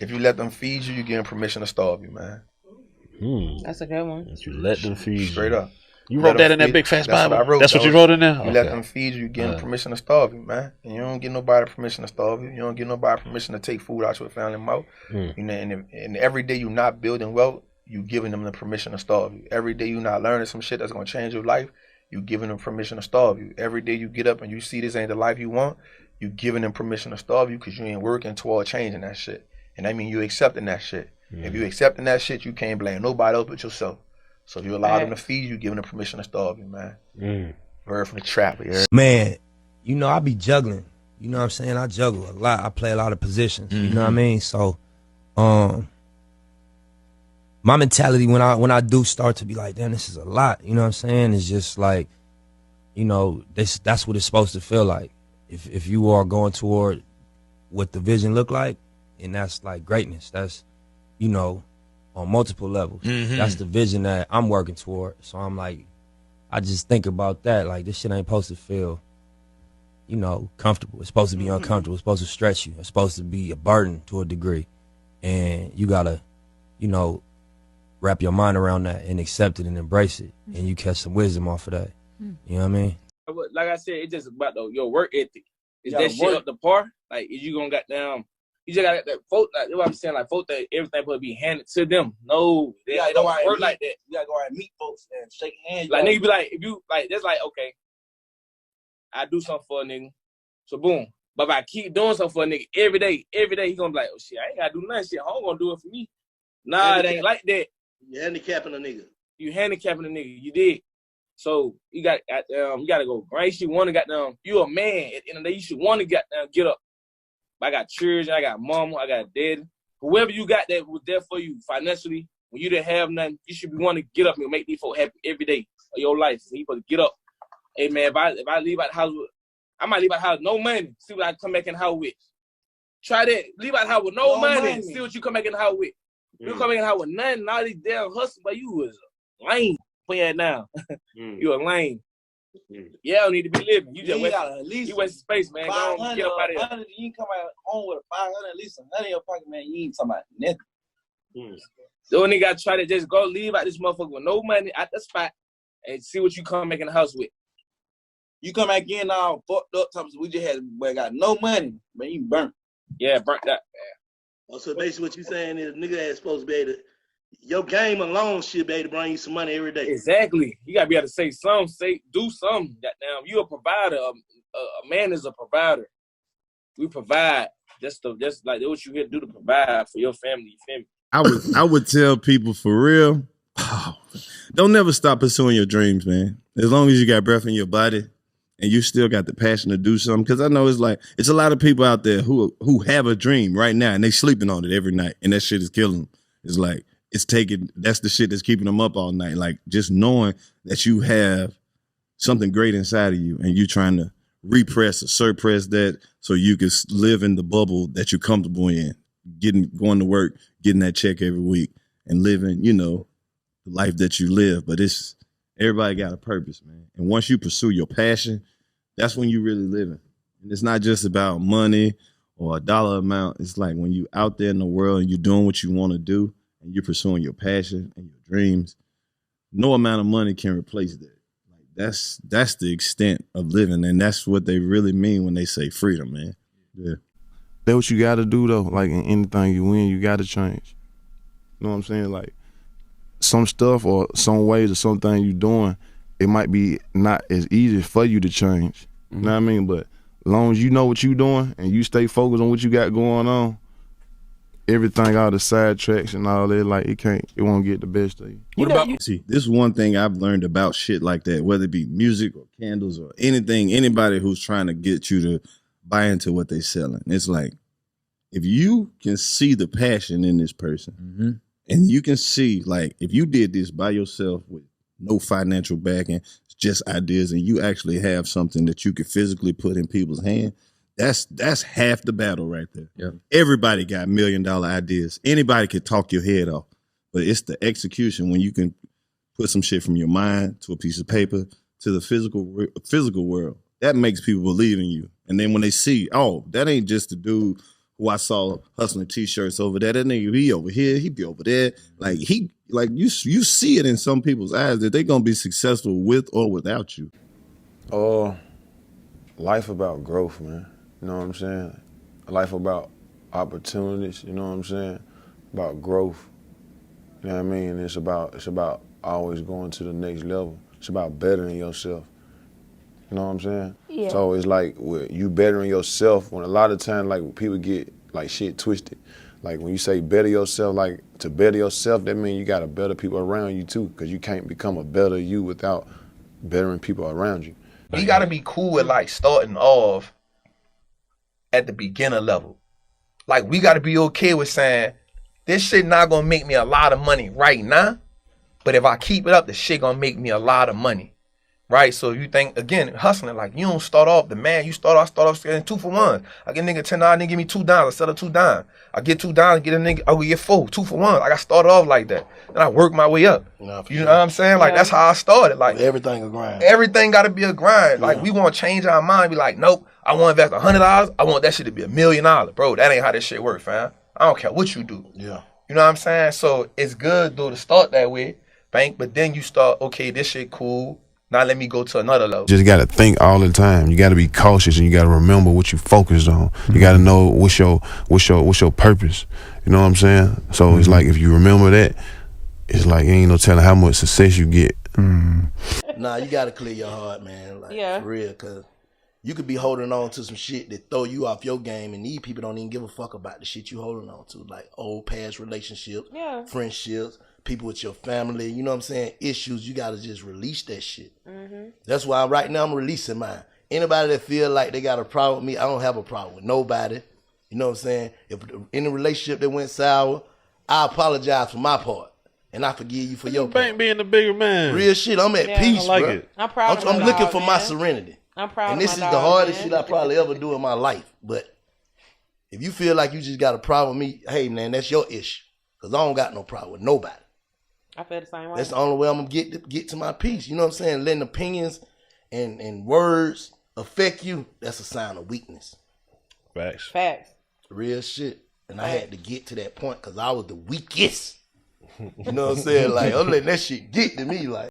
If you let them feed you, you give them permission to starve you, man. That's a good one. If you let them feed Straight up. You wrote that in that big fast Bible? That's what you wrote in there? You let them feed you, you give them permission to starve you, man. And you don't give nobody permission to starve you. You don't give nobody permission to take food out your family mouth. You know, and every day you're not building wealth, you giving them the permission to starve you. Every day you're not learning some shit that's gonna change your life, you giving them permission to starve you. Every day you get up and you see this ain't the life you want, you giving them permission to starve you because you ain't working toward changing that shit. And I mean you accepting that shit. If you accepting that shit, you can't blame nobody else but yourself. So if you allow them to feed you, giving them permission to starve you, man. Word from the trap, yeah. Man, you know, I be juggling. You know what I'm saying? I juggle a lot. I play a lot of positions. You know what I mean? So, my mentality when I do start to be like, damn, this is a lot. You know what I'm saying? It's just like, you know, that's what it's supposed to feel like. If you are going toward what the vision look like, and that's like greatness. That's, you know, on multiple levels. That's the vision that I'm working toward. So I'm like, I just think about that. Like, this shit ain't supposed to feel, you know, comfortable. It's supposed to be uncomfortable. It's supposed to stretch you. It's supposed to be a burden to a degree. And you gotta, you know, wrap your mind around that and accept it and embrace it. And you catch some wisdom off of that. You know what I mean? Like I said, it's just about your work ethic. Is that shit up to par? Like, is you gonna you just got that folk, like what I'm saying, like folk that everything supposed to be handed to them. No, they don't work like that. You gotta go out and meet folks and shake hands. Like nigga be like, if you like, that's like, okay, I do something for a nigga, so boom. But if I keep doing something for a nigga every day, he gonna be like, oh shit, I ain't gotta do nothing. Shit, home gonna do it for me. Nah, it ain't like that. You handicapping a nigga. You handicapping a nigga. You did. So you gotta go. Right? You wanna you a man. At the end of the day, you should wanna get up. I got children, I got mama, I got daddy. Whoever you got that was there for you financially, when you didn't have nothing, you should be wanting to get up and make these folks happy every day of your life. So you supposed to get up. Hey man, if I leave out the house I might leave out the house with no money, see what I come back in the house with. Try that. Leave out the house with no money, see what you come back in the house with. You come back in the house with nothing, all these damn hustles, but you was lame. Put that down. You a lame. Yeah, don't need to be living. You just waste space, man. Go on, get up out of here. You come out home with 500, at least 100 in your pocket, man. You ain't talking about nothing. So nigga gotta try to just go leave out this motherfucker with no money at the spot and see what you come back in the house with. You come back in all fucked up times. We just got no money, man. You burnt. Yeah, burnt that. Oh, so basically what you saying is nigga is supposed to be able to, your game alone should be able to bring you some money every day. Exactly. You gotta be able to say something, do something. Goddamn, you a provider. A man is a provider. We provide. That's like what you here to do to provide for your family. You feel me? I would tell people for real, don't never stop pursuing your dreams, man. As long as you got breath in your body and you still got the passion to do something. Because I know it's a lot of people out there who have a dream right now and they sleeping on it every night and that shit is killing them. It's like, that's the shit that's keeping them up all night. Like just knowing that you have something great inside of you and you trying to repress or suppress that so you can live in the bubble that you're comfortable in, going to work, getting that check every week and living, you know, the life that you live. But everybody got a purpose, man. And once you pursue your passion, that's when you really living. And it's not just about money or a dollar amount. It's like when you out there in the world and you're doing what you want to do, and you're pursuing your passion and your dreams, no amount of money can replace that. Like that's the extent of living, and that's what they really mean when they say freedom, man. Yeah. That's what you gotta do though. Like in anything you win, you gotta change. You know what I'm saying? Like some stuff or some ways or something you doing, it might be not as easy for you to change. You know what I mean? But as long as you know what you doing and you stay focused on what you got going on, everything, all the side tracks and all that, like it won't get the best of you. See, this is one thing I've learned about shit like that, whether it be music or candles or anything, anybody who's trying to get you to buy into what they're selling. It's like, if you can see the passion in this person and you can see, like, if you did this by yourself with no financial backing, just ideas, and you actually have something that you could physically put in people's hand, that's half the battle right there. Yeah. Everybody got $1 million ideas. Anybody could talk your head off, but it's the execution when you can put some shit from your mind to a piece of paper to the physical world. That makes people believe in you. And then when they see, oh, that ain't just a dude who I saw hustling t-shirts over there. That nigga be over here, he be over there. Like you see it in some people's eyes that they gonna be successful with or without you. Life about growth, man. You know what I'm saying? Life about opportunities, you know what I'm saying? About growth. You know what I mean? It's about always going to the next level. It's about bettering yourself. You know what I'm saying? Yeah. So it's like you bettering yourself when a lot of times like people get like shit twisted. Like when you say better yourself, like to better yourself, that means you got to better people around you too, because you can't become a better you without bettering people around you. You got to be cool with like starting off at the beginner level. Like we got to be okay with saying, this shit not going to make me a lot of money right now, but if I keep it up, the shit going to make me a lot of money. Right? So you think, again, hustling, like you don't start off the man, you start off selling 2 for 1. I get a nigga $10, nigga give me $2, I sell it $2. I get $2, get a nigga, I will get 4, 2 for 1. Like I started off like that. Then I work my way up. You know what I'm saying? Like that's how I started. Like everything a grind. Everything gotta be a grind. Like we wanna change our mind, be like, nope, I wanna invest $100, I want that shit to be $1 million. Bro, that ain't how this shit work, fam. I don't care what you do. Yeah. You know what I'm saying? So it's good though to start that way, bank, but then you start, okay, this shit cool. Now let me go to another level. Just got to think all the time. You got to be cautious, and you got to remember what you focused on. You got to know what's your purpose. You know what I'm saying? So it's like if you remember that, it's like you ain't no telling how much success you get. Nah, you got to clear your heart, man. Like for real, cause you could be holding on to some shit that throw you off your game, and these people don't even give a fuck about the shit you holding on to, like old past relationships, friendships. People with your family, you know what I'm saying, issues, you gotta just release that shit. That's why right now I'm releasing mine. Anybody that feel like they got a problem with me, I don't have a problem with nobody. You know what I'm saying? If in a relationship that went sour, I apologize for my part. And I forgive you for your part. Bank being the bigger man. Real shit, I'm at peace, I like bro. it. I'm proud I'm looking for my serenity. I'm proud and this is the hardest shit I probably ever do in my life. But if you feel like you just got a problem with me, hey man, that's your issue. Cause I don't got no problem with nobody. I feel the same way. That's the only way I'm gonna get to my peace. You know what I'm saying? Letting opinions and words affect you, that's a sign of weakness. Facts. Real shit. And I had to get to that point because I was the weakest. You know what I'm saying? Like, I'm letting that shit get to me. Like,